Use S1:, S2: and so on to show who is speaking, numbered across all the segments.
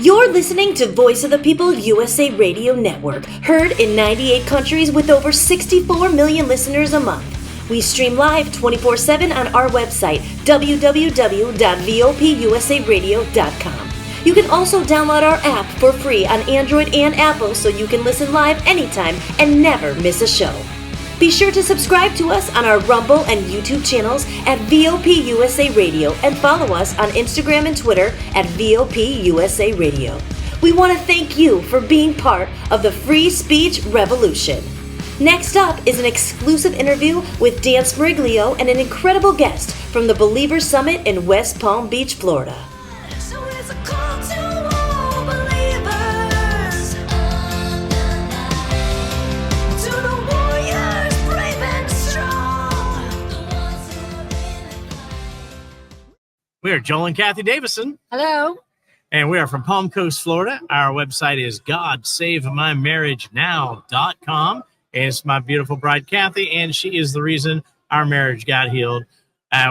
S1: You're listening to Voice of the People USA Radio Network, heard in 98 countries with over 64 million listeners a month. We stream live 24/7 on our website, www.vopusaradio.com. You can also download our app for free on Android and Apple so you can listen live anytime and never miss a show. Be sure to subscribe to us on our Rumble and YouTube channels at VOPUSA Radio and follow us on Instagram and Twitter at VOPUSA Radio. We want to thank you for being part of the free speech revolution. Next up is an exclusive interview with Dan Smriglio and an incredible guest from the Believers Summit in West Palm Beach, Florida.
S2: We are Joel and Kathy Davisson.
S3: Hello.
S2: And we are from Palm Coast, Florida. Our website is GodSaveMyMarriageNow.com. It's my beautiful bride, Kathy, and she is the reason our marriage got healed.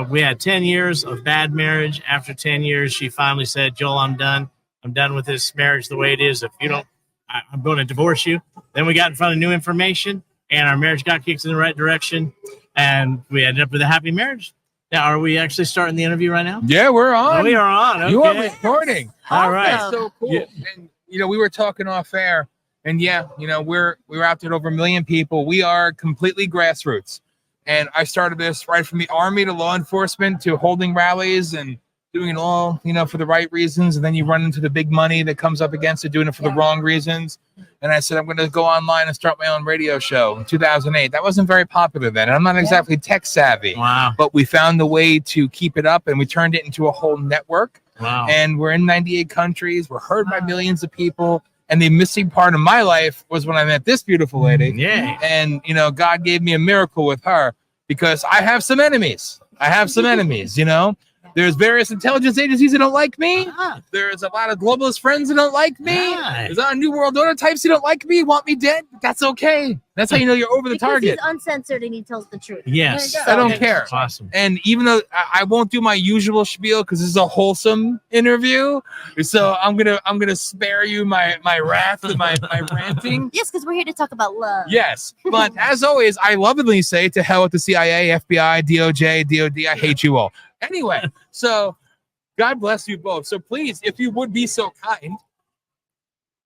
S2: We had 10 years of bad marriage. After 10 years, she finally said, Joel, I'm done. I'm done with this marriage the way it is. If you don't, I'm going to divorce you. Then we got in front of new information, and our marriage got kicked in the right direction, and we ended up with a happy marriage. Now, are we actually starting the interview right now?
S4: Yeah, we're on.
S2: Oh, we are on. Okay.
S4: You are recording.
S2: All right.
S4: That's so cool. Yeah. And, we were talking off air, and we're out there over 1 million people. We are completely grassroots. And I started this right from the Army to law enforcement to holding rallies and doing it all, for the right reasons. And then you run into the big money that comes up against it, doing it for the wrong reasons. And I said, I'm going to go online and start my own radio show in 2008. That wasn't very popular then. And I'm not exactly tech savvy.
S2: Wow.
S4: But we found the way to keep it up, and we turned it into a whole network.
S2: Wow.
S4: And we're in 98 countries. We're heard by millions of people. And the missing part of my life was when I met this beautiful lady.
S2: Yeah.
S4: And, God gave me a miracle with her because I have some enemies. There's various intelligence agencies that don't like me. There's a lot of globalist friends that don't like me. There's a lot of New World Order types who don't like me, want me dead. That's okay. That's how you know you're over the target.
S3: He's uncensored and he tells the truth.
S2: Yes.
S4: I don't care.
S2: Awesome.
S4: And even though I won't do my usual spiel because this is a wholesome interview, so I'm gonna spare you my wrath and my ranting.
S3: Yes, because we're here to talk about love.
S4: Yes, but as always, I lovingly say to hell with the CIA, FBI, DOJ, DOD. I hate you all. Anyway, so God bless you both. So please, if you would be so kind.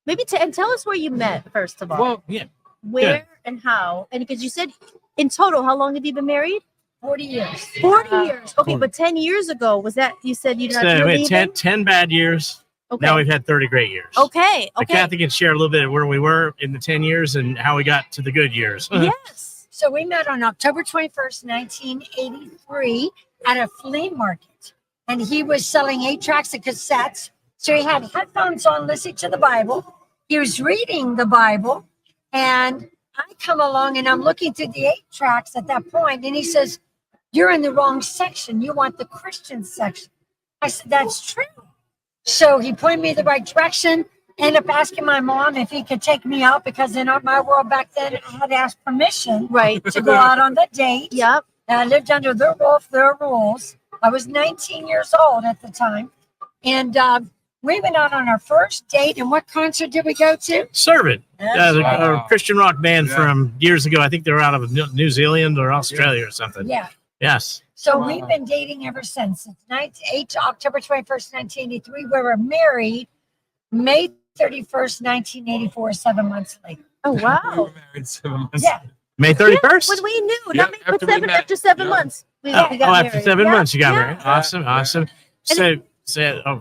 S3: Maybe and tell us where you met, first of all.
S4: Well, yeah.
S3: Where and how? And because you said in total, how long have you been married?
S5: 40 years.
S3: 40 years. Okay, but 10 years ago, was that, you said you did not
S2: So we had 10 bad years.
S3: Okay.
S2: Now we've had 30 great years.
S3: Okay.
S2: But Kathy can share a little bit of where we were in the 10 years and how we got to the good years.
S3: Yes.
S5: So we met on October 21st, 1983 at a flea market. And he was selling 8 tracks of cassettes. So he had headphones on listening to the Bible. He was reading the Bible. And I come along and I'm looking through the 8 tracks at that point. And he says, you're in the wrong section. You want the Christian section. I said, that's true. So he pointed me the right direction. Ended up asking my mom if he could take me out because in my world back then, I had to ask permission to go out on the date.
S3: Yep.
S5: And I lived under their roof, their rules. I was 19 years old at the time. And we went out on our first date. And what concert did we go to?
S2: Servant, a Christian rock band from years ago. I think they were out of New Zealand or Australia or something.
S5: Yeah.
S2: Yes.
S5: So we've been dating ever since. It's October 21st, 1983. We were married May 31st, 1984, 7 months later.
S3: Oh,
S4: We
S3: wow.
S4: were married 7 months.
S5: Yeah.
S2: May 31st?
S3: When we knew,
S4: Yeah,
S3: not me,
S4: after
S3: but
S4: we met.
S3: after 7
S4: Yeah.
S3: months. We got
S2: after
S3: married.
S2: 7 months you got
S3: Yeah.
S2: married. Awesome.
S3: And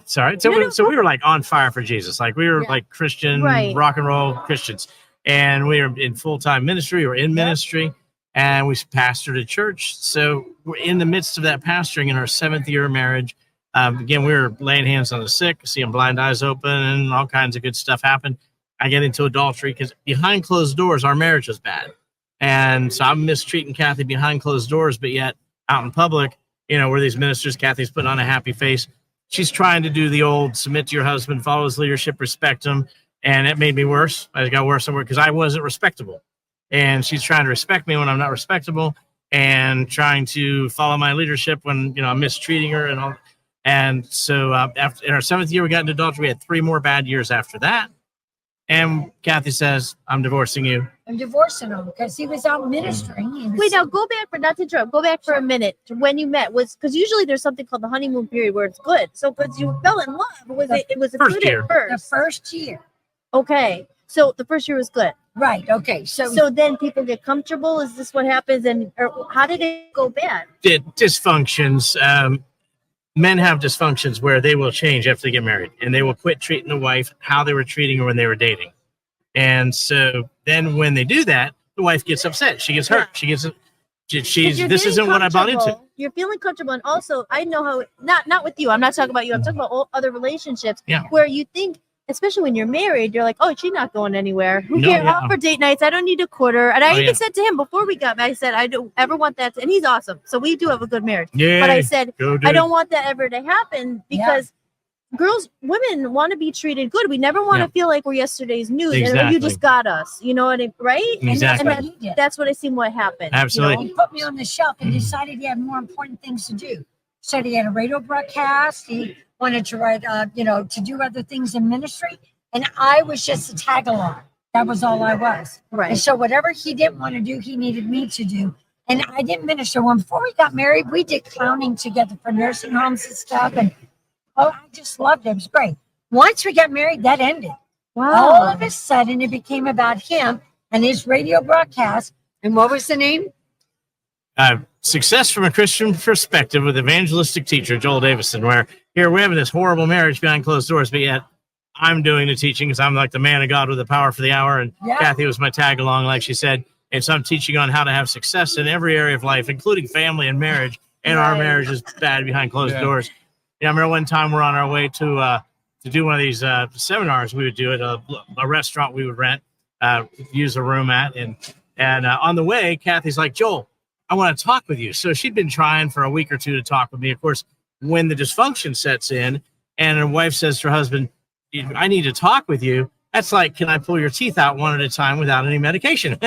S2: Sorry. So we were like on fire for Jesus. Like we were like Christian, rock and roll Christians. And we were in full-time ministry or in ministry. And we pastored a church. So we're in the midst of that pastoring in our 7th year of marriage. Again, we were laying hands on the sick, seeing blind eyes open, and all kinds of good stuff happen. I get into adultery because behind closed doors, our marriage was bad. And so I'm mistreating Kathy behind closed doors, but yet out in public, where these ministers, Kathy's putting on a happy face. She's trying to do the old submit to your husband, follow his leadership, respect him. And it made me worse. I got worse and worse because I wasn't respectable. And she's trying to respect me when I'm not respectable and trying to follow my leadership when, I'm mistreating her and all. And so after in our 7th year, we got into adultery. We had 3 more bad years after that. And Kathy says, I'm divorcing you.
S5: I'm divorcing him because he was out ministering.
S3: Wait, now go back, but not to interrupt. Go back for a minute to when you met. Was because usually there's something called the honeymoon period where it's good. So because you fell in love, it was a
S2: First
S3: good
S2: year.
S3: at first.
S5: The first year.
S3: Okay, so the first year was good.
S5: Right. Okay.
S3: So then people get comfortable. Is this what happens? And or how did it go bad?
S2: Dysfunctions. Men have dysfunctions where they will change after they get married, and they will quit treating the wife how they were treating her when they were dating. And so then when they do that, the wife gets upset. She gets hurt. She gets. This isn't what I bought into.
S3: You're feeling comfortable, and also I know how. Not with you. I'm not talking about you. I'm talking about all other relationships where you think. Especially when you're married, you're like, oh, she's not going anywhere. We're out for date nights. I don't need a quarter. And I even said to him before we got married, I said, I don't ever want that. And he's awesome. So we do have a good marriage.
S2: Yeah,
S3: but I said, I don't want that ever to happen because women want to be treated good. We never want to feel like we're yesterday's news.
S2: Exactly.
S3: And you just got us. You know what I mean? Right?
S2: Exactly.
S3: And that's what I seen what happened.
S2: Absolutely.
S3: You know?
S5: He put me on the shelf and decided he had more important things to do. Said he had a radio broadcast. He wanted to write, to do other things in ministry. And I was just a tag along. That was all I was.
S3: Right.
S5: And so whatever he didn't want to do, he needed me to do. And I didn't minister. When before we got married, we did clowning together for nursing homes and stuff. And I just loved it. It was great. Once we got married, that ended.
S3: Wow.
S5: All of a sudden, it became about him and his radio broadcast. And what was the name?
S2: Success from a Christian perspective with evangelistic teacher Joel Davisson, where here we're having this horrible marriage behind closed doors, but yet I'm doing the teaching because I'm like the man of God with the power for the hour. And Kathy was my tag along, like she said. And so I'm teaching on how to have success in every area of life, including family and marriage. And our marriage is bad behind closed doors. I remember one time we're on our way to do one of these seminars. We would do at a restaurant we would rent, use a room at. And on the way, Kathy's like, Joel, I want to talk with you. So she'd been trying for a week or two to talk with me. Of course, when the dysfunction sets in and her wife says to her husband, I need to talk with you. That's like, can I pull your teeth out one at a time without any medication?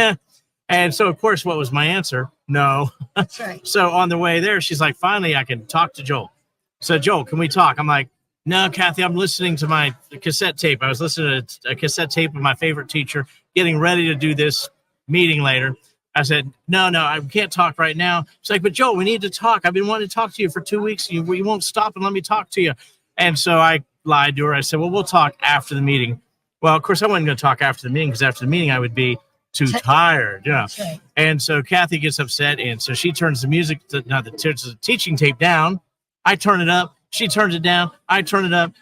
S2: And so, of course, what was my answer? No.
S5: That's right.
S2: So on the way there, she's like, finally, I can talk to Joel. So, Joel, can we talk? I'm like, no, Kathy, I'm listening to my cassette tape. I was listening to a cassette tape of my favorite teacher, getting ready to do this meeting later. I said, no, I can't talk right now. She's like, but Joel, we need to talk. I've been wanting to talk to you for 2 weeks. You won't stop and let me talk to you. And so I lied to her. I said, well, we'll talk after the meeting. Well, of course, I wasn't going to talk after the meeting because after the meeting, I would be too tired. Right. And so Kathy gets upset. And so she turns the teaching tape down. I turn it up. She turns it down. I turn it up.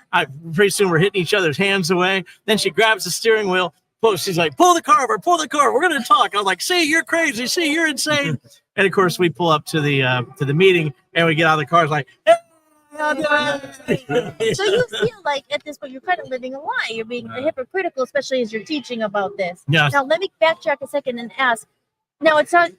S2: Pretty soon we're hitting each other's hands away. Then she grabs the steering wheel. She's like, pull the car over. We're going to talk. I was like, see, you're crazy. See, you're insane. And of course, we pull up to the meeting and we get out of the car. It's like, hey.
S3: So you feel like at this point you're kind of living a lie. You're being hypocritical, especially as you're teaching about this.
S2: Yes.
S3: Now let me backtrack a second and ask. Now it's not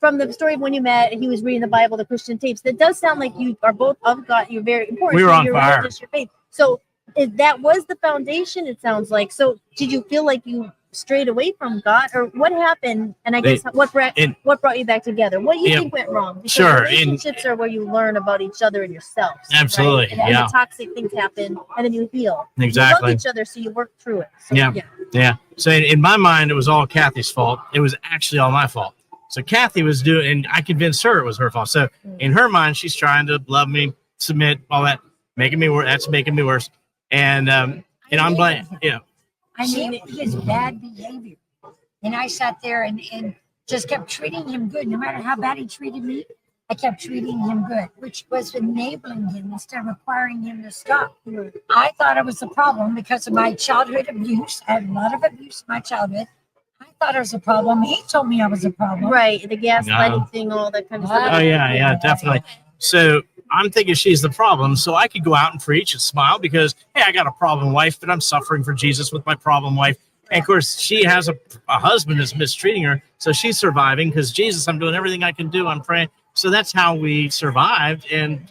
S3: from the story of when you met and he was reading the Bible, the Christian tapes. That does sound like you are both of God. You're very important.
S2: We were on
S3: your
S2: fire.
S3: Religious, your faith. So that was the foundation. It sounds like. So did you feel like you strayed away from God, or what happened? And I guess what brought you back together? What do you think went wrong? Because relationships are where you learn about each other and yourself.
S2: Absolutely,
S3: right? And the toxic things happen, and then you heal.
S2: Exactly.
S3: You love each other, so you work through it. So,
S2: yeah. So in my mind, it was all Kathy's fault. It was actually all my fault. So Kathy was doing, and I convinced her it was her fault. So in her mind, she's trying to love me, submit, all that, making me worse. That's making me worse. And I'm blaming.
S5: I named his bad behavior. And I sat there and just kept treating him good. No matter how bad he treated me, I kept treating him good, which was enabling him instead of requiring him to stop. I thought it was a problem because of my childhood abuse. I had a lot of abuse in my childhood. I thought it was a problem. He told me I was a problem.
S3: Right. The gaslighting thing, all that kind of stuff.
S2: Oh, yeah, definitely. So I'm thinking she's the problem, so I could go out and preach and smile because, hey, I got a problem wife, but I'm suffering for Jesus with my problem wife. And, of course, she has a husband that's mistreating her, so she's surviving because, Jesus, I'm doing everything I can do. I'm praying. So that's how we survived, and,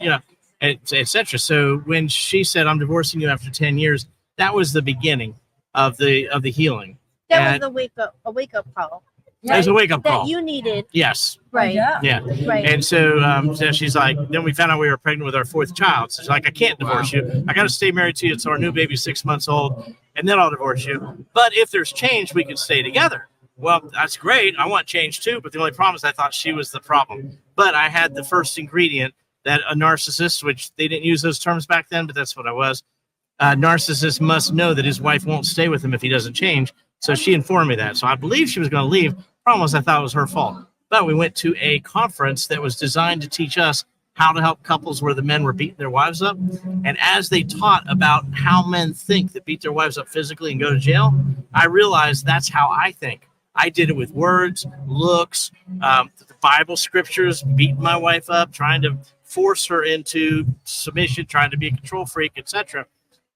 S2: et cetera. So when she said, I'm divorcing you after 10 years, that was the beginning of the healing.
S3: That was a wake-up call.
S2: It was a wake-up call.
S3: That you needed.
S2: Yes.
S3: Right.
S2: Yeah.
S3: Right.
S2: And so she's like, then we found out we were pregnant with our 4th child. So she's like, I can't divorce you. I got to stay married to you until our new baby's 6 months old, and then I'll divorce you. But if there's change, we can stay together. Well, that's great. I want change too. But the only problem is I thought she was the problem. But I had the first ingredient that a narcissist, which they didn't use those terms back then, but that's what I was. A narcissist must know that his wife won't stay with him if he doesn't change. So she informed me that. So I believe she was going to leave. Problem was I thought it was her fault. But we went to a conference that was designed to teach us how to help couples where the men were beating their wives up. And as they taught about how men think that beat their wives up physically and go to jail, I realized that's how I think. I did it with words, looks, the Bible scriptures, beating my wife up, trying to force her into submission, trying to be a control freak, etc.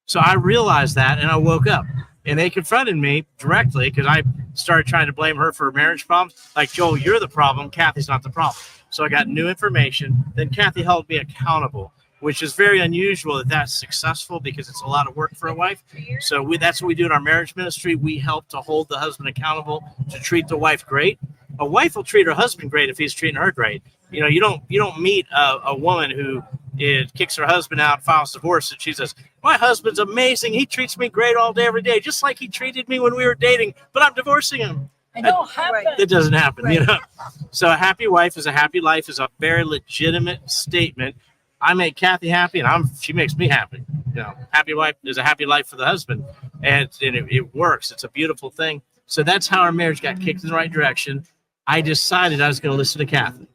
S2: So I realized that, and I woke up. And they confronted me directly because I started trying to blame her for marriage problems. Like, Joel, you're the problem. Kathy's not the problem. So I got new information. Then Kathy held me accountable, which is very unusual that that's successful because it's a lot of work for a wife. So that's what we do in our marriage ministry. We help to hold the husband accountable to treat the wife great. A wife will treat her husband great if he's treating her great. You know, you don't meet a woman who kicks her husband out, files divorce, and she says, my husband's amazing. He treats me great all day, every day, just like he treated me when we were dating, but I'm divorcing him.
S5: It don't happen.
S2: It doesn't happen, you know. So a happy wife is a happy life is a very legitimate statement. I make Kathy happy, and she makes me happy. You know, happy wife is a happy life for the husband, and it works. It's a beautiful thing. So that's how our marriage got kicked in the right direction. I decided I was going to listen to Kathy.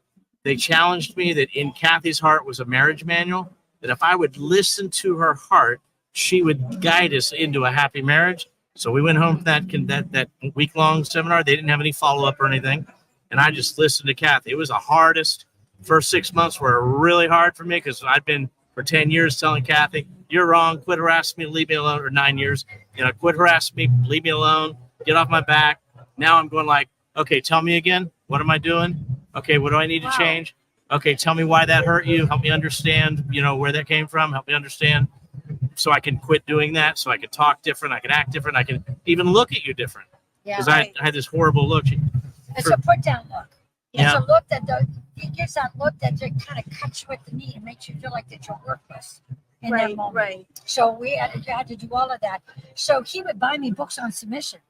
S2: They challenged me that in Kathy's heart was a marriage manual, that if I would listen to her heart, she would guide us into a happy marriage. So we went home from that week-long seminar. They didn't have any follow-up or anything. And I just listened to Kathy. It was the hardest. First 6 months were really hard for me because I'd been for 10 years telling Kathy, you're wrong, quit harassing me, leave me alone, or 9 years. You know, quit harassing me, leave me alone, get off my back. Now I'm going like, okay, tell me again. What am I doing? Okay, what do I need to change? Okay, tell me why that hurt you. Help me understand, you know, where that came from. Help me understand so I can quit doing that, so I can talk different, I can act different, I can even look at you different. Because I had this horrible look.
S5: It's a put-down look. It's a look that it gives that look that kind of cuts you at the knee and makes you feel like that you're worthless in that moment. Right. So we had to do all of that. So he would buy me books on submission.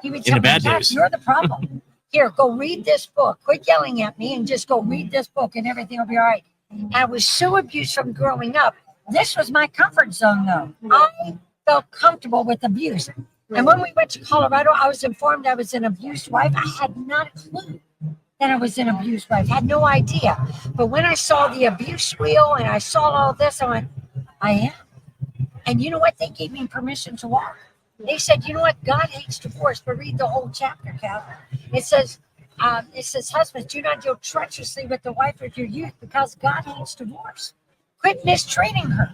S5: He would tell me, Kat, you're the problem. Here, go read this book. Quit yelling at me and just go read this book and everything will be all right. And I was so abused from growing up. This was my comfort zone, though. I felt comfortable with abuse. And when we went to Colorado, I was informed I was an abused wife. I had not a clue that I was an abused wife. I had no idea. But when I saw the abuse wheel and I saw all this, I went, I am. And you know what? They gave me permission to walk. They said, you know what? God hates divorce. But read the whole chapter, Cal. It says, husbands, do not deal treacherously with the wife of your youth because God hates divorce. Quit mistreating her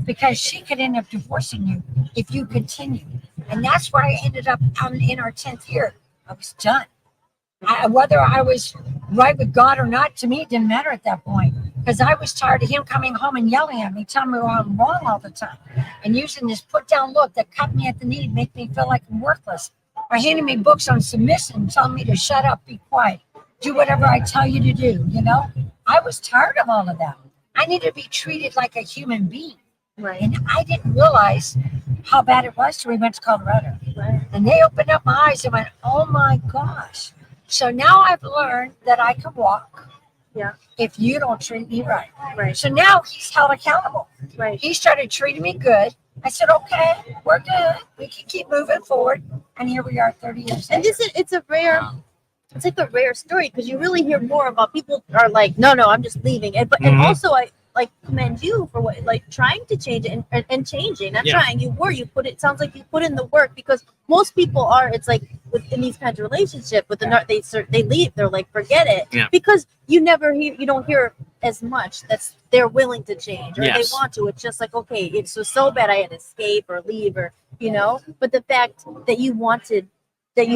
S5: because she could end up divorcing you if you continue. And that's where I ended up in our 10th year. I was done. Whether I was right with God or not, to me, it didn't matter at that point because I was tired of him coming home and yelling at me, telling me I'm wrong all the time and using this put-down look that cut me at the knee, make me feel like I'm worthless. Or handing me books on submission, telling me to shut up, be quiet, do whatever I tell you to do, you know? I was tired of all of that. I needed to be treated like a human being. Right. And I didn't realize how bad it was till we went to Colorado. Right. And they opened up my eyes and went, oh my gosh. So now I've learned that I can walk if you don't treat me right. Right. So now he's held accountable. Right. He started treating me good. I said, okay, we're good. We can keep moving forward. And here we are 30 years
S3: later. And it's like a rare story because you really hear more about people are like, no, I'm just leaving. And also I like commend you for trying to change it and changing, not trying. Sounds like you put in the work because most people are, it's like within these kinds of relationships with they leave, they're like, forget it because you don't hear as much they're willing to change or they want to. It's just like, okay, it's just so bad I had to escape or leave or, you know, but the fact that you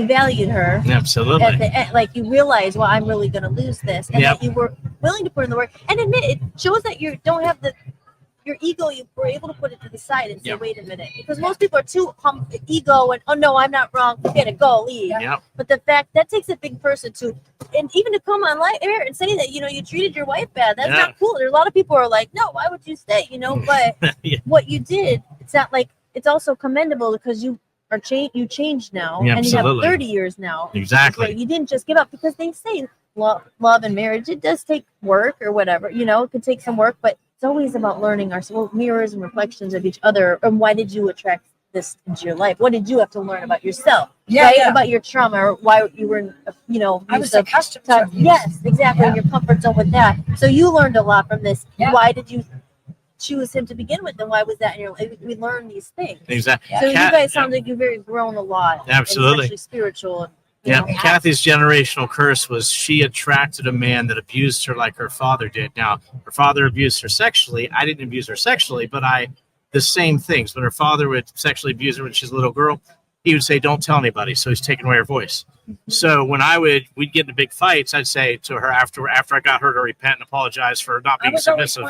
S3: valued her.
S2: Absolutely.
S3: Like you realize, well, I'm really going to lose this. And that you were willing to put in the work and admit it shows that you don't have your ego, you were able to put it to the side and say, wait a minute, because most people are too ego and, oh no, I'm not wrong, forget it, go, leave. But the fact that takes a big person to, and even to come on air and say that, you treated your wife bad, that's not cool. There are a lot of people who are like, no, why would you stay, but what you did, it's not like, it's also commendable because you are you changed now, and you have 30 years now.
S2: Exactly.
S3: You didn't just give up, because they say love and marriage, it does take work or whatever, it could take some work, but it's always about learning our mirrors and reflections of each other. And why did you attract this into your life? What did you have to learn about yourself? About your trauma, or why you were,
S5: I was accustomed to.
S3: Yes, exactly. In your comfort zone with that. So you learned a lot from this. Why did you choose him to begin with, and why was that in your life? We learn these things.
S2: Exactly.
S3: So you guys sound like you've very grown a lot.
S2: Absolutely.
S3: Especially spiritual.
S2: Kathy's generational curse was she attracted a man that abused her like her father did. Now, her father abused her sexually. I didn't abuse her sexually, but the same things. When her father would sexually abuse her when she's a little girl, he would say, don't tell anybody. So he's taking away her voice. So when we'd get into big fights, I'd say to her after I got her to repent and apologize for not being submissive.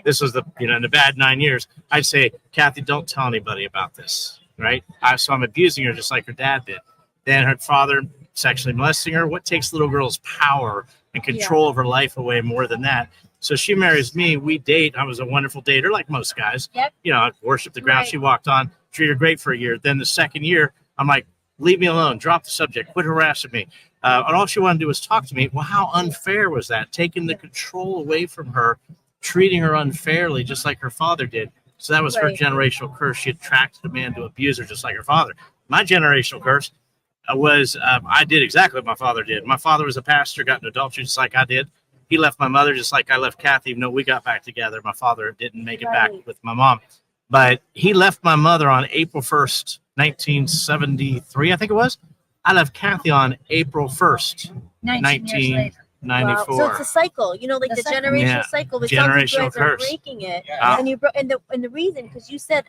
S2: This was in the bad 9 years. I'd say, Kathy, don't tell anybody about this. Right. So I'm abusing her just like her dad did. Then her father sexually molesting her. What takes little girls' power and control of her life away more than that? So she marries me. We date. I was a wonderful dater, like most guys. I worshiped the ground she walked on, treated her great for a year. Then the second year, I'm like, leave me alone, drop the subject, quit harassing me. And all she wanted to do was talk to me. Well, how unfair was that? Taking the control away from her, treating her unfairly, just like her father did. So that was her generational curse. She attracted a man to abuse her just like her father. My generational curse was I did exactly what my father did. My father was a pastor, got into adultery just like I did. He left my mother just like I left Kathy, even though we got back together. My father didn't make it back with my mom. But he left my mother on April 1st, 1973, I think it was. I left Kathy on April 1st, 1994.
S3: Wow. So it's a cycle, the generational cycle. The generational curse. Are breaking it, and the reason, because you said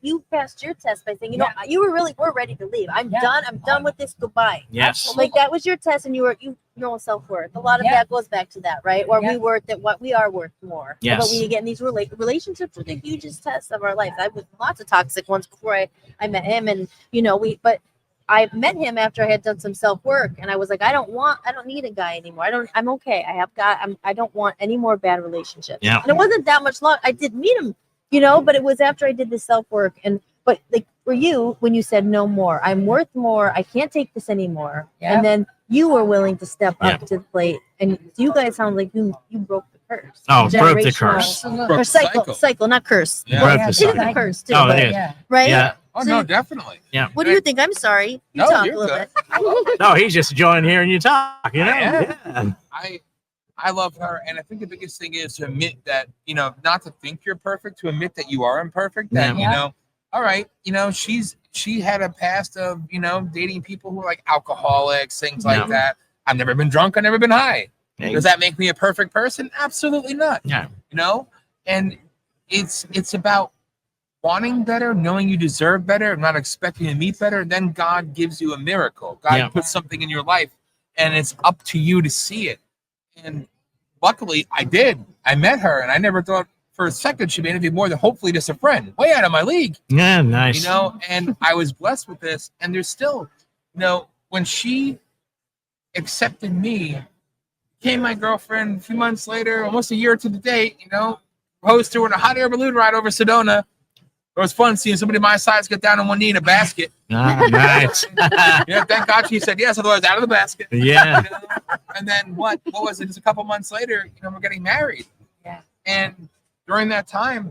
S3: you passed your test by saying, we're ready to leave. I'm done. I'm done with this. Goodbye.
S2: Yes.
S3: Like that was your test, and your own self-worth. A lot of that goes back to that, right? Or we worth that what we are worth more.
S2: Yes.
S3: But we get in these relationships are the hugest test of our life. I was lots of toxic ones before I met him, and but I met him after I had done some self-work, and I was like, I don't need a guy anymore. I'm okay. I don't want any more bad relationships.
S2: Yeah.
S3: And it wasn't that much long. I did meet him, but it was after I did the self-work. But like for you, when you said no more, I'm worth more. I can't take this anymore. Yeah. And then you were willing to step up to the plate. And you guys sound like you broke the curse.
S2: Oh, broke the curse.
S3: Or cycle, not curse.
S2: Yeah. Broke the cycle.
S3: The curse too.
S2: Oh, it is.
S3: Right?
S2: Yeah.
S4: Oh, no, definitely.
S2: Yeah.
S3: What do you think? I'm sorry. You talk a little bit.
S2: No, he's just enjoying hearing you talk, Yeah.
S4: I love her. And I think the biggest thing is to admit that, not to think you're perfect, to admit that you are imperfect. That, all right, she had a past of, dating people who are like alcoholics, things like that. I've never been drunk. I've never been high. Hey. Does that make me a perfect person? Absolutely not.
S2: Yeah.
S4: And it's about wanting better, knowing you deserve better, not expecting to meet better. Then God gives you a miracle. God puts something in your life, and it's up to you to see it. And luckily, I did. I met her, and I never thought for a second she'd be anything more than hopefully just a friend. Way out of my league.
S2: Yeah, nice.
S4: And I was blessed with this. And there's still, when she accepted me, became my girlfriend a few months later, almost a year to the date, proposed to her in a hot air balloon ride over Sedona. It was fun seeing somebody my size get down on one knee in a basket.
S2: Nice.
S4: Thank God she said yes, otherwise out of the basket.
S2: Yeah.
S4: And then what was it? Just a couple months later, we're getting married.
S5: Yeah.
S4: And during that time,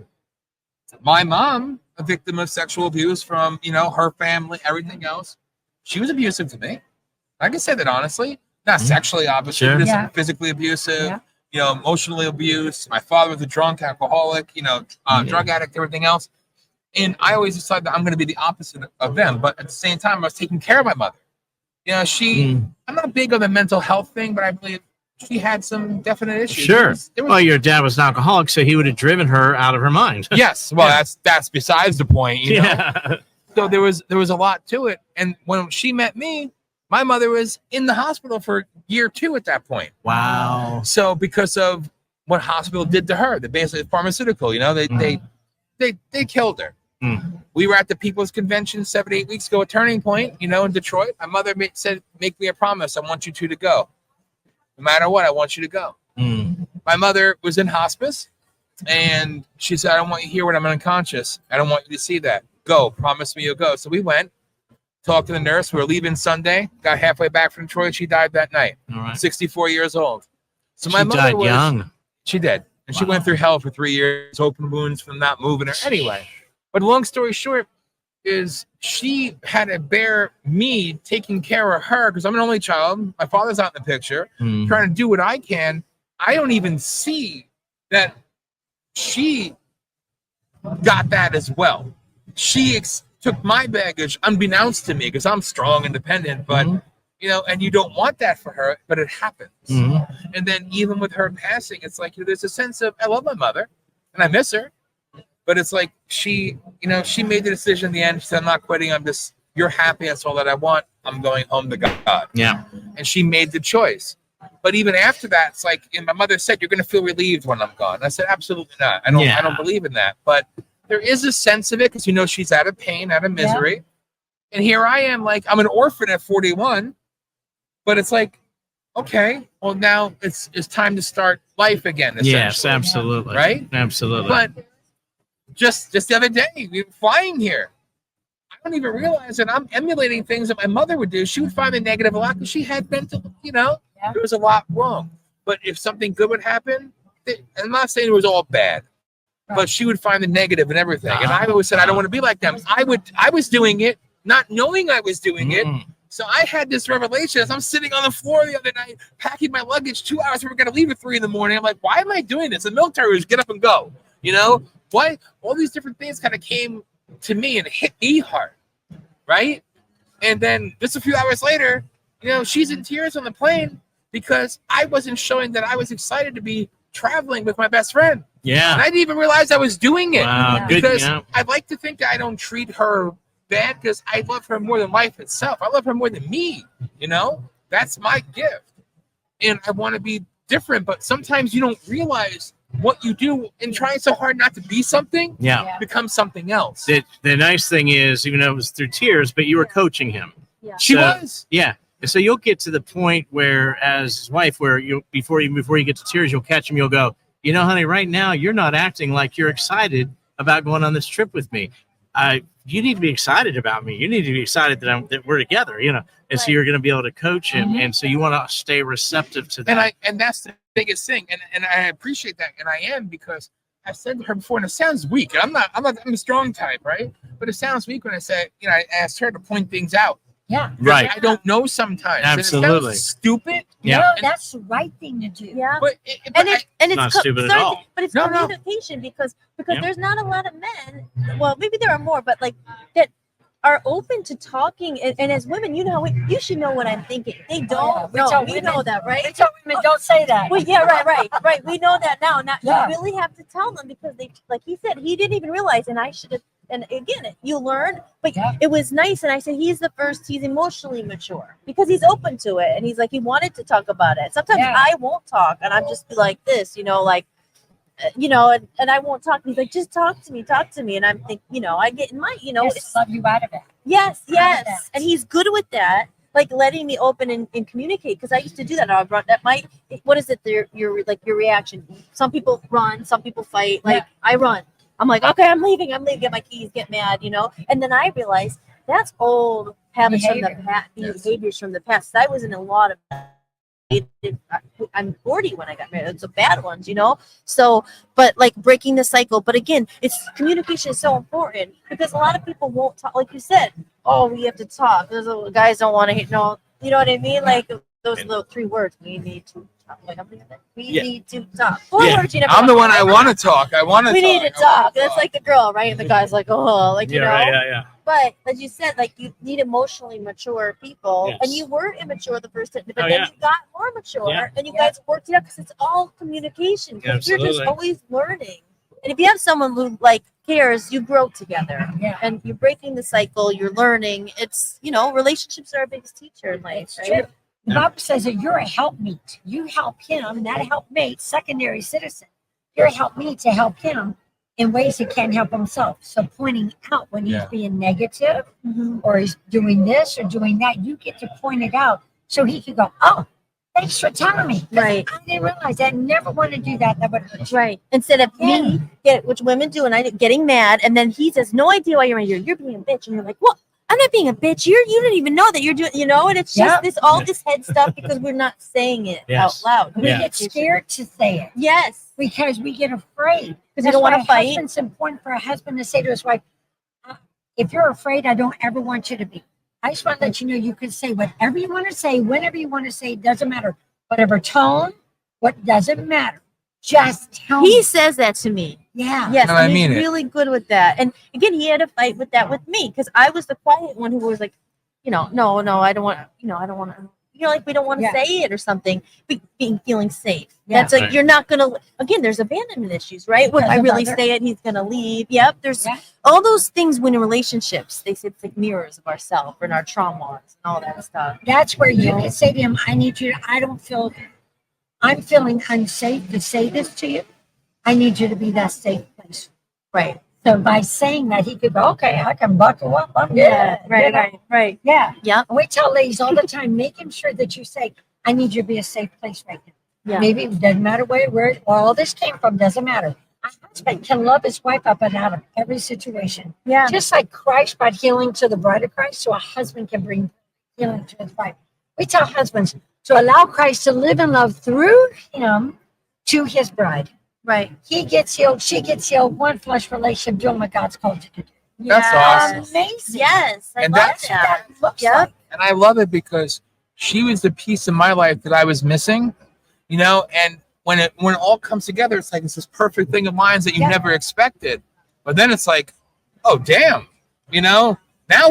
S4: my mom, a victim of sexual abuse from, her family, everything else, she was abusive to me. I can say that honestly. Not sexually, obviously, but just physically abusive, emotionally abused. My father was a drunk, alcoholic, drug addict, everything else. And I always decided that I'm going to be the opposite of them. But at the same time, I was taking care of my mother. I'm not big on the mental health thing, but I believe she had some definite issues.
S2: Sure. Well, your dad was an alcoholic, so he would have driven her out of her mind.
S4: Yes. Well, that's besides the point. So there was a lot to it. And when she met me, my mother was in the hospital for year 2 at that point.
S2: Wow.
S4: So because of what hospital did to her. They basically pharmaceutical, they killed her. We were at the People's Convention 7 to 8 weeks ago at Turning Point, in Detroit. My mother said, make me a promise. I want you two to go. No matter what, I want you to go. My mother was in hospice, and she said, I don't want you here when I'm unconscious. I don't want you to see that. Go. Promise me you'll go. So we went, talked to the nurse. We were leaving Sunday, got halfway back from Detroit. She died that night, 64 years old. So my mother
S2: died young.
S4: She did. And she went through hell for 3 years, open wounds from not moving her. Anyway, but long story short is she had to bear me taking care of her because I'm an only child. My father's not in the picture, trying to do what I can. I don't even see that she got that as well. She took my baggage unbeknownst to me because I'm strong, independent, but and you don't want that for her, but it happens. And then even with her passing, it's like, there's a sense of, I love my mother and I miss her, but it's like she made the decision in the end. She said, I'm not quitting. You're happy. That's all that I want. I'm going home to God.
S2: Yeah.
S4: And she made the choice. But even after that, it's like, and my mother said, you're going to feel relieved when I'm gone. And I said, absolutely not. I don't believe in that. But there is a sense of it because, she's out of pain, out of misery. Yeah. And here I am, like, I'm an orphan at 41. But it's like, okay, well, now it's time to start life again.
S2: Yes, absolutely.
S4: Right?
S2: Absolutely.
S4: But just the other day, we were flying here. I don't even realize that I'm emulating things that my mother would do. She would find the negative a lot because she had mental, there was a lot wrong. But if something good would happen, I'm not saying it was all bad, but she would find the negative in everything. And I always said, I don't want to be like them. I was doing it, not knowing I was doing it. So I had this revelation as I'm sitting on the floor the other night, packing my luggage 2 hours. We were going to leave at 3 a.m. I'm like, why am I doing this? The military was get up and go, Why? All these different things kind of came to me and hit me hard, right? And then just a few hours later, she's in tears on the plane because I wasn't showing that I was excited to be traveling with my best friend.
S2: Yeah.
S4: And I didn't even realize I was doing it.
S2: Wow.
S4: Because I'd like to think that I don't treat her bad because I love her more than life itself. I love her more than me, That's my gift. And I want to be different, but sometimes you don't realize what you do and trying so hard not to be something becomes something else.
S2: The nice thing is, even though it was through tears, but you were coaching him.
S3: Yeah.
S4: She was.
S2: Yeah. So you'll get to the point where, as his wife, where before you get to tears, you'll catch him. You'll go, honey, right now you're not acting like you're excited about going on this trip with me. You need to be excited about me. You need to be excited that we're together, And so you're going to be able to coach him, and so you want to stay receptive to that.
S4: And that's the biggest thing, and I appreciate that, and I am, because I've said to her before, and it sounds weak. And I'm a strong type, right? But it sounds weak when I say, I asked her to point things out.
S5: Yeah.
S2: Right.
S4: I don't know sometimes.
S2: Absolutely.
S4: And it sounds stupid.
S2: Yeah.
S5: No, that's the right thing to do.
S3: Yeah.
S4: But
S2: it's not stupid at all.
S3: But it's communication because there's not a lot of men. Well, maybe there are more, but like that are open to talking. And as women, you should know what I'm thinking. They don't. We know that, right?
S5: We tell women don't say that.
S3: Well, yeah, right. We know that now. You really have to tell them because they, like he said, he didn't even realize, and I should have. And again, you learn, but it was nice. And I said, he's emotionally mature because he's open to it. And he's like, he wanted to talk about it. Sometimes I won't talk and I'm just like this, and I won't talk. And he's like, just talk to me. And I'm thinking, I get in my,
S5: just love you out of it.
S3: Yes. And he's good with that. Like letting me open and communicate. Cause I used to do that. What is it? Your reaction. Some people run, some people fight. Like I run. I'm like, okay, I'm leaving, get my keys, get mad, And then I realized that's old habits from the past, behaviors from the past. I was in a lot of, I'm 40 when I got married. It's the bad ones, So, but like breaking the cycle. But again, communication is so important because a lot of people won't talk. Like you said, we have to talk. Those guys don't want to hit. No, you know what I mean? Like those little 3 words. We need to talk. Like, we need to talk. 4 words.
S4: I'm the one. I want to talk. We
S3: need to talk. That's like the girl, right? And the guy's like,
S2: Yeah.
S3: But as you said, like you need emotionally mature people, and you were immature the first time, but then you got more mature, and you guys worked it out because it's all communication. Because you're just always learning, and if you have someone who cares, you grow together, and you're breaking the cycle. You're learning. It's relationships are our biggest teacher in life, right?
S5: The Bible says that you're a helpmeet. You help him, that helpmate, secondary citizen. You're a helpmeet to help him in ways he can't help himself. So pointing out when he's being negative or he's doing this or doing that, you get to point it out so he can go, oh, thanks for telling me.
S3: Right.
S5: I didn't realize I never want to do that. That would hurt you.
S3: Right. Instead of me, which women do, and I getting mad, and then he says, no idea why you're mad. You're being a bitch. And you're like, well, I'm not being a bitch. You don't even know that you're doing, and it's just all this head stuff because we're not saying it out loud.
S5: We get scared to say it.
S3: Yes.
S5: Because we get afraid.
S3: Because you don't want to fight.
S5: It's important for a husband to say to his wife, if you're afraid, I don't ever want you to be. I just want to let you know you can say whatever you want to say, whenever you want to say, it doesn't matter. Whatever tone, what doesn't matter. Just tell me.
S3: He says that to me.
S5: Yeah.
S3: Yes,
S4: I
S3: and
S4: mean
S3: he's really good with that. And again, he had a fight with that with me because I was the quiet one who was like, no, I don't want, I don't want to. Like we don't want to say it or something. Feeling safe. That's like you're not gonna. Again, there's abandonment issues, right? When I really say it, he's gonna leave. Yep. There's all those things when in relationships. They say it's like mirrors of ourselves and our traumas and all that stuff.
S5: That's where you can say to him, I need you. I'm feeling unsafe to say this to you. I need you to be that safe place.
S3: Right.
S5: So by saying that, he could go, okay, I can buckle up. I'm good.
S3: Right.
S5: Yeah.
S3: Yeah.
S5: And we tell ladies all the time, making sure that you say, I need you to be a safe place right now.
S3: Yeah.
S5: Maybe it doesn't matter where all this came from, doesn't matter. A husband can love his wife up and out of every situation.
S3: Yeah.
S5: Just like Christ brought healing to the bride of Christ, so a husband can bring healing to his wife. We tell husbands to allow Christ to live in love through him to his bride.
S3: Right.
S5: He gets healed, she gets healed, one flesh relationship, doing what God's called you to do.
S4: That's awesome.
S5: Amazing.
S3: Yes.
S4: And
S3: love
S4: that's
S3: that.
S5: Looks like.
S4: And I love it because she was the piece of my life that I was missing, and when it all comes together, it's like it's this perfect thing of mine that you never expected. But then it's like, oh damn, now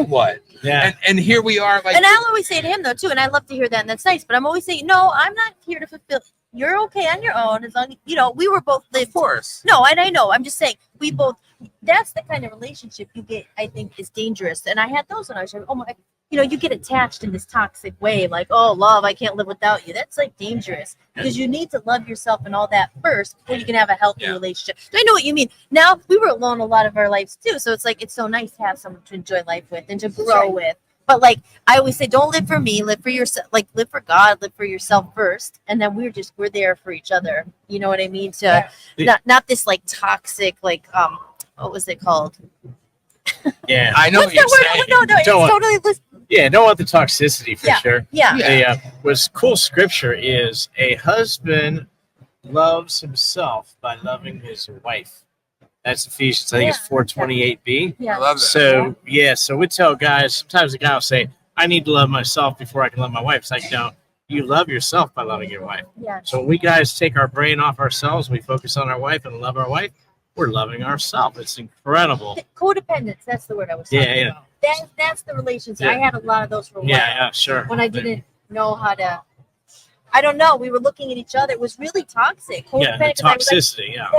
S4: what?
S2: Yeah.
S4: And here we are, like.
S3: And I'll always say to him though too, and I love to hear that, and that's nice. But I'm always saying, no, I'm not here to fulfill. You're okay on your own as long as we were both lived.
S4: Of course.
S3: No, and I know. I'm just saying we both. That's the kind of relationship you get. I think is dangerous. And I had those when I was young. Oh my, you get attached in this toxic way, like, oh, love, I can't live without you. That's like dangerous because you need to love yourself and all that first before you can have a healthy relationship. So I know what you mean. Now we were alone a lot of our lives too, so it's like it's so nice to have someone to enjoy life with and to grow with. But like I always say, don't live for me, live for yourself. Like live for God, live for yourself first, and then we're there for each other. You know what I mean? Not this like toxic like what was it called?
S2: Yeah,
S4: I know what you're saying.
S3: No, it's totally.
S2: Yeah, don't want the toxicity for sure.
S3: Yeah.
S2: What's cool scripture is a husband loves himself by loving his wife. That's Ephesians, I think it's 4:28b.
S3: Yeah.
S4: I love that.
S2: So we tell guys, sometimes the guy will say, I need to love myself before I can love my wife. It's like, no, you love yourself by loving your wife.
S3: Yeah.
S2: So when we guys take our brain off ourselves, we focus on our wife and love our wife, we're loving ourselves. It's incredible.
S3: Codependence, that's the word I was talking about. That's the relationship.
S2: Yeah.
S3: I had a lot of those for a while.
S2: Yeah, sure.
S3: When I didn't know how to, I don't know. We were looking at each other. It was really toxic.
S2: Yeah, the toxicity. Yeah.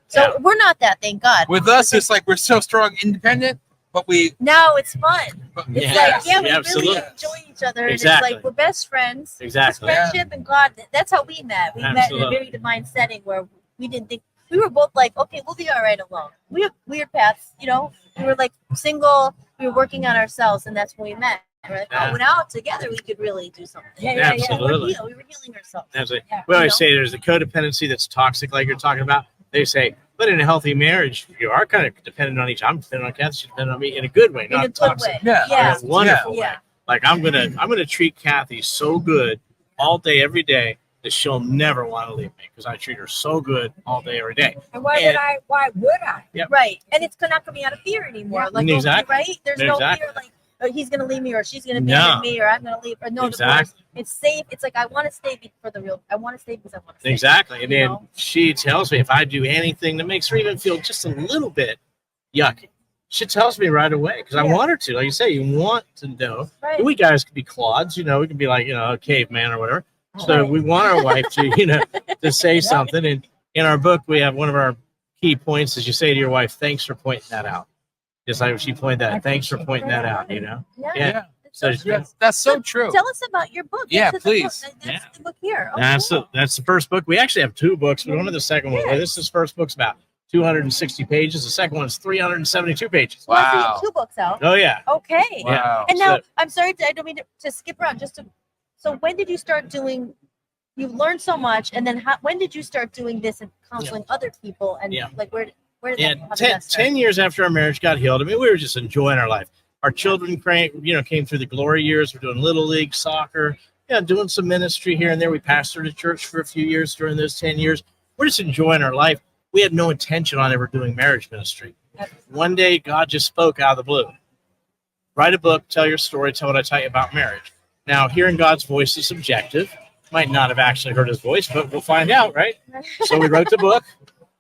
S3: So we're not that, thank God.
S4: With us, it's like we're so strong, independent, but
S3: now it's fun. It's like, we
S2: absolutely.
S3: really enjoy each other.
S2: Exactly.
S3: And it's like we're best friends.
S2: Exactly.
S3: It's friendship and God. That's how we met. We met in a very divine setting where we didn't think. We were both like, okay, we'll be all right alone. We have weird paths, We were like single. We were working on ourselves, and that's when we met. And we're like, oh, now together we could really do something.
S2: Absolutely.
S3: We were healing ourselves.
S2: Absolutely. We always say there's the codependency that's toxic, like you're talking about. They say, but in a healthy marriage, you are kind of dependent on each. I'm dependent on Kathy. She's dependent on me in a good way, not toxic.
S4: Yeah.
S2: In a wonderful way. Like I'm gonna treat Kathy so good all day, every day, that she'll never want to leave me because I treat her so good all day, every day.
S5: And why would I?
S2: Yep.
S3: Right. And it's not coming out of fear anymore. Like,
S2: exactly.
S3: Right? There's no fear like, oh, he's going to leave me or she's going to be with me or I'm going to leave. Or no,
S2: exactly.
S3: It's safe. It's like, I want to stay for the real. I want to stay because I want to stay.
S2: Exactly. And then she tells me if I do anything that makes her even feel just a little bit yucky, she tells me right away because I want her to. Like you say, you want to know. Right. We guys could be clods, we can be like, a caveman or whatever. So we want our wife to, to say something. And in our book, we have one of our key points is you say to your wife, thanks for pointing that out. Just like she pointed that. Thanks for pointing that out,
S3: Yeah. So
S4: that's so true.
S3: Tell us about your book.
S4: Yeah, please.
S3: That's the book here. Oh,
S2: that's the first book. We actually have two books, but one of the second one. This is first book's about 260 pages. The second one's 372 pages.
S3: Wow. So you have two books out.
S2: Oh yeah.
S3: Okay.
S2: Wow.
S3: And now I'm sorry, I don't mean to skip around. So when did you start doing? You learned so much, and then when did you start doing this and counseling other people? And like where did that
S2: 10 years after our marriage got healed. I mean, we were just enjoying our life. Our children came through the glory years. We're doing little league soccer, doing some ministry here and there. We pastored a church for a few years during those 10 years. We're just enjoying our life. We had no intention on ever doing marriage ministry. One day, God just spoke out of the blue. Write a book, tell your story, tell what I tell you about marriage. Now, hearing God's voice is subjective. Might not have actually heard his voice, but we'll find out, right? So we wrote the book.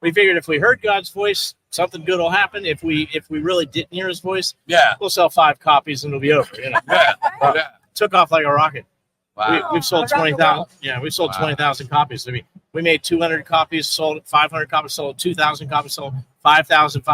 S2: We figured if we heard God's voice, something good will happen. If we really didn't hear his voice, we'll sell 5 copies and it'll be over. Took off like a rocket.
S4: Wow.
S2: We've sold 20,000. Yeah, we've sold 20,000 copies. I mean, we made 200 copies, sold 500 copies, sold 2,000 copies, sold 5,000,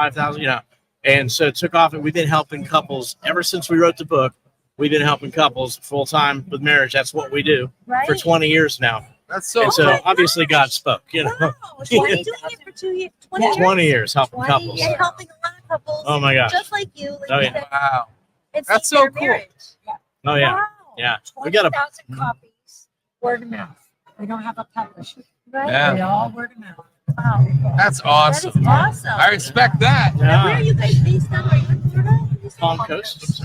S2: and so it took off. And we've been helping couples ever since we wrote the book. We've been helping couples full time with marriage. That's what we do for 20 years now.
S4: That's so.
S2: And so obviously God spoke.
S3: Wow. So you've been doing it for 2 years,
S2: 20 years helping couples.
S3: And helping a lot of couples.
S2: Oh my gosh.
S3: Just like you.
S4: Wow.
S3: That's
S4: so cool.
S3: Marriage.
S2: Oh yeah.
S3: Wow.
S2: Yeah. We got
S5: 20,000 copies, word of mouth. We don't have a publisher.
S3: Right.
S4: Yeah.
S5: We all word of mouth.
S3: Wow.
S4: That's awesome.
S3: That is awesome.
S4: I respect that.
S3: Now, where are you guys based on? Are you in Florida?
S2: Palm Coast.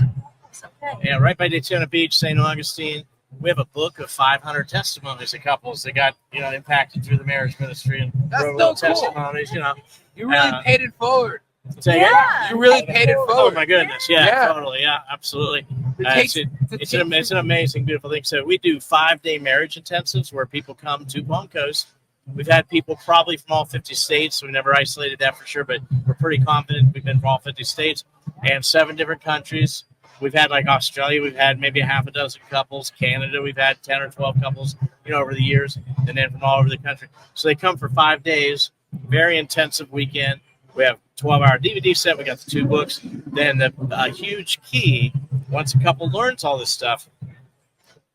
S3: Okay.
S2: Yeah, right by Daytona Beach, St. Augustine. We have a book of 500 testimonies of couples that got impacted through the marriage ministry and wrote little testimonies.
S4: You really paid it forward.
S2: You
S4: really paid it forward.
S2: Oh my goodness! Yeah, totally. Yeah, absolutely. It's an amazing, beautiful thing. So we do 5-day marriage intensives where people come to Palm Coast. We've had people probably from all 50 states. So we never isolated that for sure, but we're pretty confident we've been from all 50 states and 7 different countries. We've had like Australia, we've had maybe a half a dozen couples. Canada, we've had 10 or 12 couples, over the years, and then from all over the country. So they come for 5 days, very intensive weekend. We have 12-hour DVD set. We got the 2 books. Then a huge key, once a couple learns all this stuff,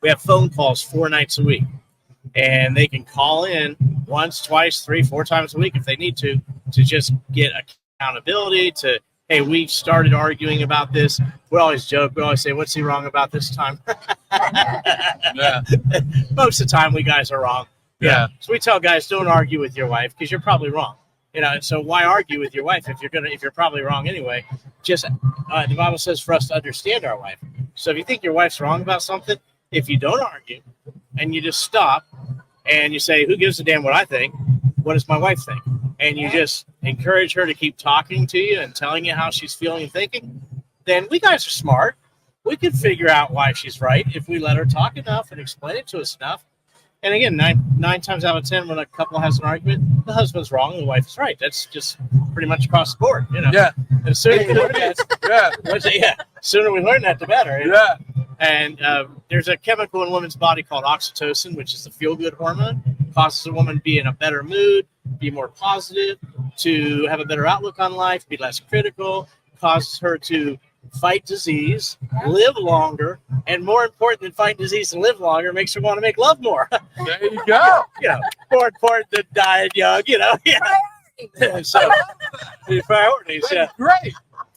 S2: we have phone calls 4 nights a week. And they can call in once, twice, 3, 4 times a week if they need to just get accountability to, hey, we started arguing about this. We always joke. We always say, what's he wrong about this time? Most of the time, we guys are wrong.
S4: Yeah.
S2: So we tell guys, don't argue with your wife because you're probably wrong. And so why argue with your wife if you're probably wrong anyway? Just the Bible says for us to understand our wife. So if you think your wife's wrong about something, if you don't argue and you just stop and you say, who gives a damn what I think? What does my wife think? And you just encourage her to keep talking to you and telling you how she's feeling and thinking, then we guys are smart. We can figure out why she's right if we let her talk enough and explain it to us enough. And again, nine times out of 10, when a couple has an argument, the husband's wrong and the wife is right. That's just pretty much across the board,
S4: Yeah.
S2: And sooner we learn that, sooner we learn that, the better.
S4: Yeah.
S2: And there's a chemical in women's body called oxytocin, which is the feel-good hormone. It causes a woman to be in a better mood, be more positive, to have a better outlook on life, be less critical, causes her to fight disease, live longer, and more important than fight disease and live longer, makes her want to make love more.
S4: There you go.
S2: More important than dying young, So, the priorities.
S4: That's great.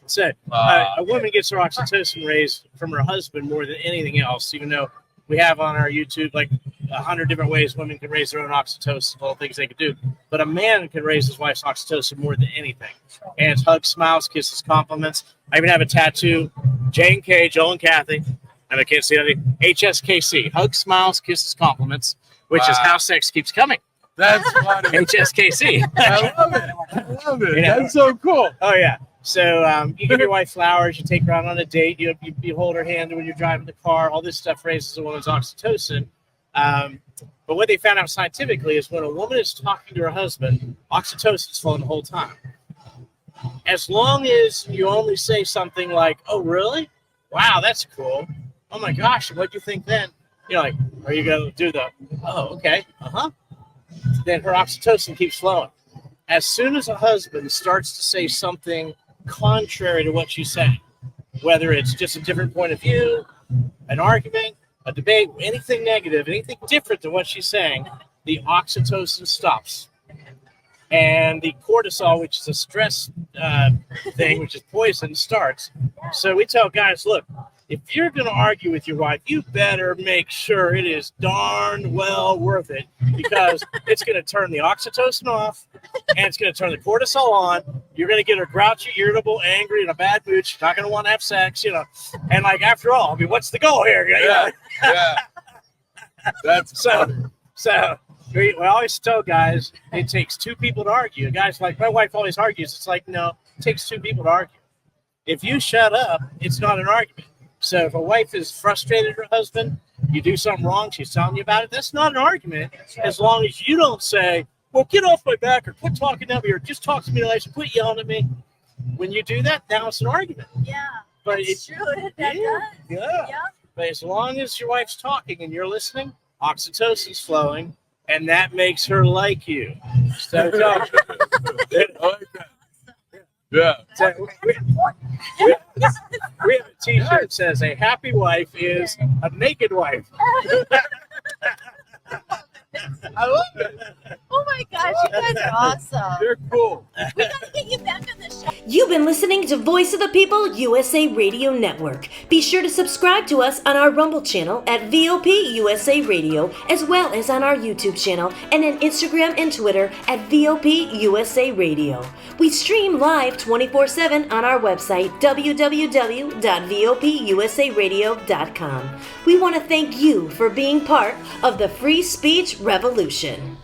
S2: So, a woman gets her oxytocin raised from her husband more than anything else, even though we have on our YouTube like 100 different ways women can raise their own oxytocin, all things they can do. But a man can raise his wife's oxytocin more than anything. And it's hugs, smiles, kisses, compliments. I even have a tattoo, J&K, Joel and Kathy, and I can't see anything, HSKC, hugs, smiles, kisses, compliments, which is how sex keeps coming.
S4: That's funny.
S2: HSKC.
S4: I love it. That's so cool.
S2: Oh, yeah. So you give your wife flowers, you take her out on a date, you hold her hand when you're driving the car. All this stuff raises a woman's oxytocin. But what they found out scientifically is when a woman is talking to her husband, oxytocin is flowing the whole time. As long as you only say something like, oh, really? Wow, that's cool. Oh, my gosh, what'd you think then? You're like, are you going to do the, oh, okay, Then her oxytocin keeps flowing. As soon as a husband starts to say something contrary to what you say, whether it's just a different point of view, an argument, a debate, anything negative, anything different than what she's saying, the oxytocin stops. And the cortisol, which is a stress thing, which is poison, starts. So we tell guys, look, if you're going to argue with your wife, you better make sure it is darn well worth it, because it's going to turn the oxytocin off and it's going to turn the cortisol on. You're going to get her grouchy, irritable, angry, in a bad mood. She's not going to want to have sex, you know. And like, after all, I mean, what's the goal here?
S4: Yeah. That's
S2: so we always tell guys it takes two people to argue. Guys like, my wife always argues. It's like, no, it takes two people to argue. If you shut up, it's not an argument. So if a wife is frustrated at her husband, you do something wrong, she's telling you about it, that's not an argument, as long as you don't say, well, get off my back, or quit talking to me, or just talk to me nice, or quit yelling at me. When you do that, now it's an argument.
S3: Yeah,
S2: but
S3: it's true. That does.
S2: Yeah. But as long as your wife's talking and you're listening, oxytocin's flowing, and that makes her like you. So
S4: yeah.
S2: So we have a t-shirt that says a happy wife is a naked wife.
S4: I love it.
S3: Oh my gosh, you guys are awesome.
S4: They're cool.
S3: We gotta get you back on the show.
S1: You've been listening to Voice of the People USA Radio Network. Be sure to subscribe to us on our Rumble channel at VOP USA Radio, as well as on our YouTube channel and on Instagram and Twitter at VOP USA Radio. We stream live 24/7 on our website, www.vopusaradio.com. We want to thank you for being part of the free speech revolution.